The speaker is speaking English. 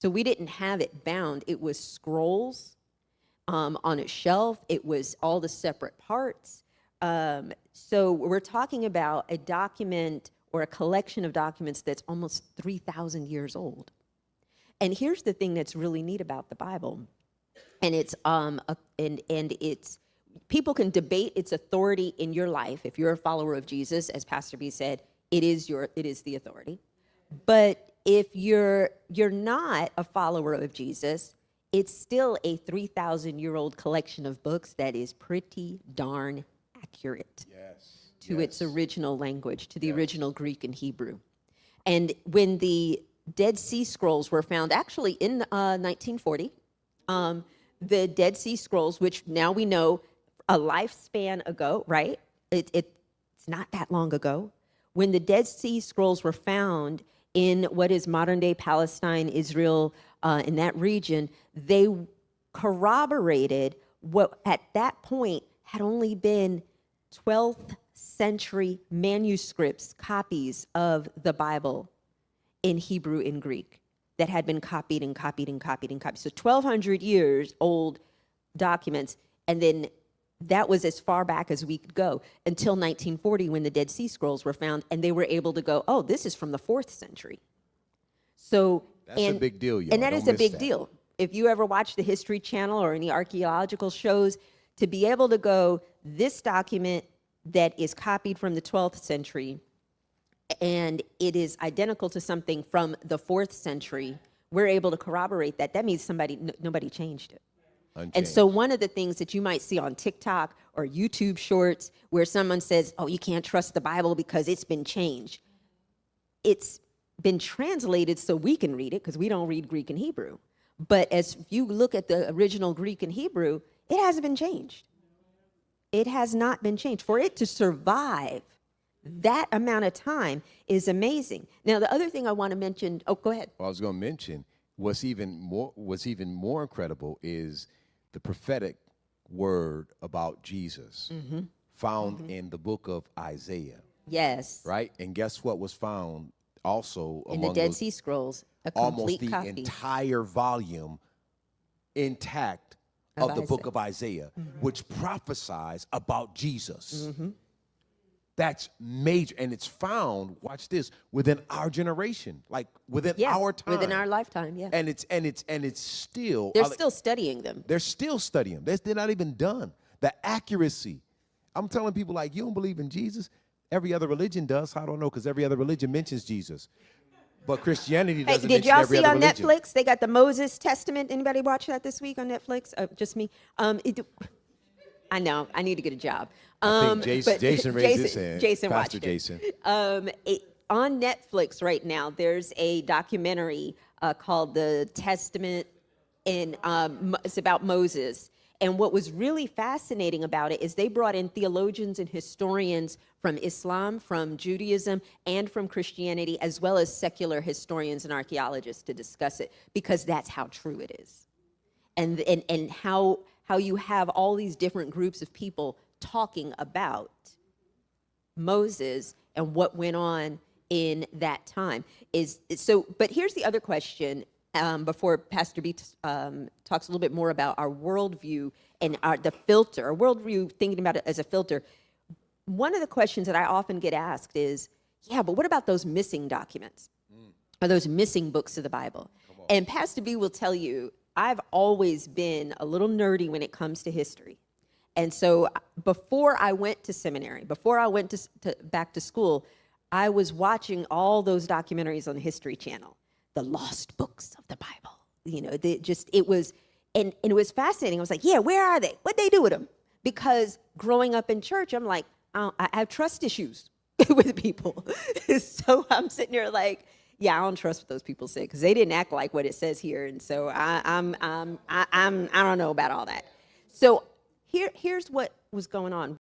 So we didn't have it bound. It was scrolls on a shelf. It was all the separate parts. So we're talking about a document or a collection of documents that's almost 3,000 years old. And here's the thing that's really neat about the Bible, and it's it's people can debate its authority in your life. If you're a follower of Jesus, as Pastor B said, it is the authority. But if you're not a follower of Jesus, it's still a 3,000-year-old collection of books that is pretty darn accurate to its original language, to the original Greek and Hebrew. And when the Dead Sea Scrolls were found, actually in 1940, the Dead Sea Scrolls, which now we know a lifespan ago, right? It's not that long ago. When the Dead Sea Scrolls were found in what is modern-day Palestine, Israel, in that region, they corroborated what at that point had only been 12th century manuscripts, copies of the Bible in Hebrew and Greek that had been copied and copied and copied and copied. So 1,200 years old documents, and then that was as far back as we could go until 1940 when the Dead Sea Scrolls were found, and they were able to go, oh, this is from the 4th century. So that's a big deal, y'all. And that is a big deal. If you ever watch the History Channel or any archaeological shows, to be able to go, this document that is copied from the 12th century and it is identical to something from the 4th century, we're able to corroborate that. That means nobody changed it. Unchanged. And so one of the things that you might see on TikTok or YouTube shorts where someone says, oh, you can't trust the Bible because it's been changed. It's been translated so we can read it because we don't read Greek and Hebrew. But as you look at the original Greek and Hebrew, it hasn't been changed. It has not been changed. For it to survive that amount of time is amazing. Now, the other thing I want to mention, oh, go ahead. Well, I was going to mention what's even more incredible is the prophetic word about Jesus found in the book of Isaiah. Yes. Right? And guess what was found also in the Dead Sea Scrolls? A complete almost the entire volume intact of the book of Isaiah, which prophesies about Jesus. That's major, and it's found, watch this, within our generation, like within our time. Within our lifetime, yeah. And it's still... They're still studying them. They're still studying them. They're not even done. The accuracy. I'm telling people, like, you don't believe in Jesus? Every other religion does. I don't know, because every other religion mentions Jesus. But Christianity doesn't mention every other religion. Did y'all see on Netflix, they got the Moses Testament? Anybody watch that this week on Netflix? Just me. I know. I need to get a job. I think Jason raised his hand. Jason Pastor watched Jason. On Netflix right now, there's a documentary called The Testament, and it's about Moses. And what was really fascinating about it is they brought in theologians and historians from Islam, from Judaism, and from Christianity, as well as secular historians and archaeologists to discuss it, because that's how true it is. And how you have all these different groups of people talking about Moses and what went on in that time. But here's the other question. Before Pastor B talks a little bit more about our worldview and the filter, our worldview, thinking about it as a filter. One of the questions that I often get asked is, yeah, but what about those missing documents? Or those missing books of the Bible? And Pastor B will tell you, I've always been a little nerdy when it comes to history. And so before I went to seminary, before I went back to school, I was watching all those documentaries on the History Channel. The lost books of the Bible, it was fascinating. I was like, yeah, where are they? What'd they do with them? Because growing up in church, I'm like, I have trust issues with people. So I'm sitting there like, yeah, I don't trust what those people say because they didn't act like what it says here. And so I don't know about all that. So here's what was going on.